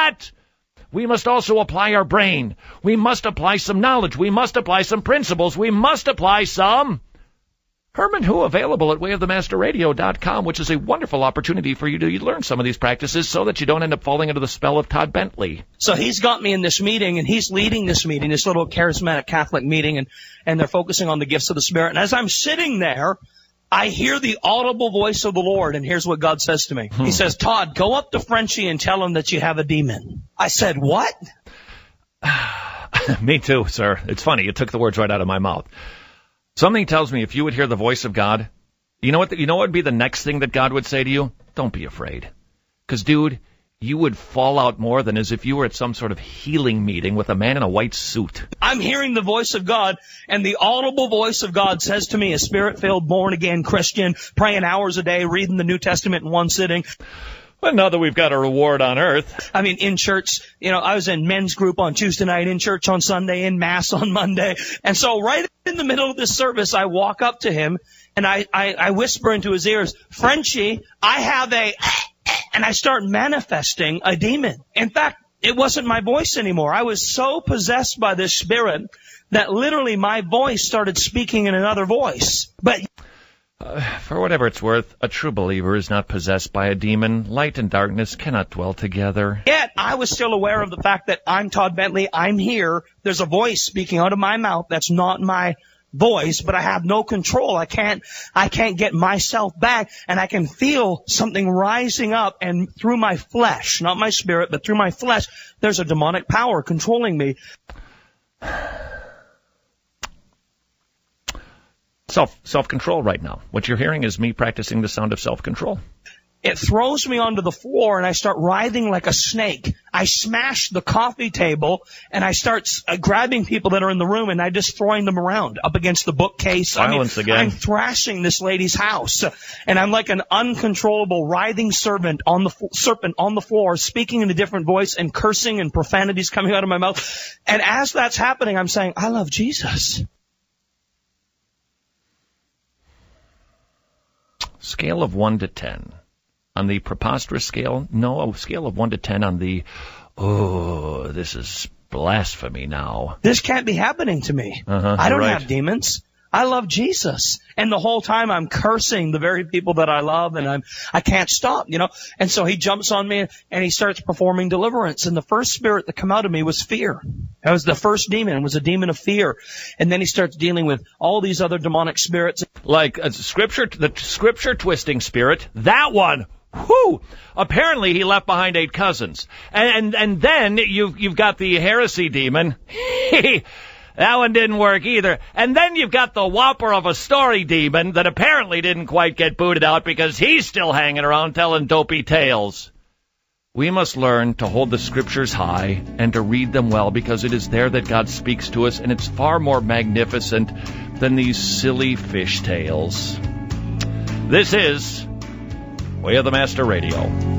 that, we must also apply our brain. We must apply some knowledge. We must apply some principles. We must apply some Herman Who, available at wayofthemasterradio.com, which is a wonderful opportunity for you to learn some of these practices so that you don't end up falling into the spell of Todd Bentley. So he's got me in this meeting, and he's leading this meeting, this little charismatic Catholic meeting, and they're focusing on the gifts of the Spirit. And as I'm sitting there, I hear the audible voice of the Lord, and here's what God says to me. He says, Todd, go up to Frenchie and tell him that you have a demon. I said, what? Me too, sir. It's funny. You took the words right out of my mouth. Something tells me if you would hear the voice of God, you know what would be the next thing that God would say to you? Don't be afraid. Because, dude, you would fall out more than as if you were at some sort of healing meeting with a man in a white suit. I'm hearing the voice of God, and the audible voice of God says to me, a Spirit-filled, born-again Christian, praying hours a day, reading the New Testament in one sitting. Well, now that we've got a reward on earth. I mean, in church, I was in men's group on Tuesday night, in church on Sunday, in Mass on Monday. And so right in the middle of this service, I walk up to him, and I whisper into his ears, Frenchie, I have and I start manifesting a demon. In fact, it wasn't my voice anymore. I was so possessed by this spirit that literally my voice started speaking in another voice. But for whatever it's worth, a true believer is not possessed by a demon. Light and darkness cannot dwell together. Yet, I was still aware of the fact that I'm Todd Bentley, I'm here, there's a voice speaking out of my mouth that's not my voice, but I have no control. I can't get myself back, and I can feel something rising up, and through my flesh, not my spirit, but through my flesh, there's a demonic power controlling me. Self-control right now. What you're hearing is me practicing the sound of self-control. It throws me onto the floor, and I start writhing like a snake. I smash the coffee table, and I start grabbing people that are in the room, and I just throwing them around up against the bookcase. Silence again. I'm thrashing this lady's house, and I'm like an uncontrollable writhing serpent on the floor, speaking in a different voice and cursing and profanities coming out of my mouth. And as that's happening, I'm saying, I love Jesus. Scale of 1 to 10. On the preposterous scale, no, a scale of 1 to 10 on the, this is blasphemy now. This can't be happening to me. I don't have demons. I love Jesus. And the whole time I'm cursing the very people that I love, and I can't stop, And so he jumps on me, and he starts performing deliverance. And the first spirit that came out of me was fear. That was the first demon. It was a demon of fear. And then he starts dealing with all these other demonic spirits. Like the scripture twisting spirit, that one. Whew! Apparently he left behind 8 cousins. And then you've got the heresy demon. That one didn't work either. And then you've got the whopper of a story demon that apparently didn't quite get booted out because he's still hanging around telling dopey tales. We must learn to hold the scriptures high and to read them well, because it is there that God speaks to us, and it's far more magnificent than these silly fish tales. This is Way of the Master Radio.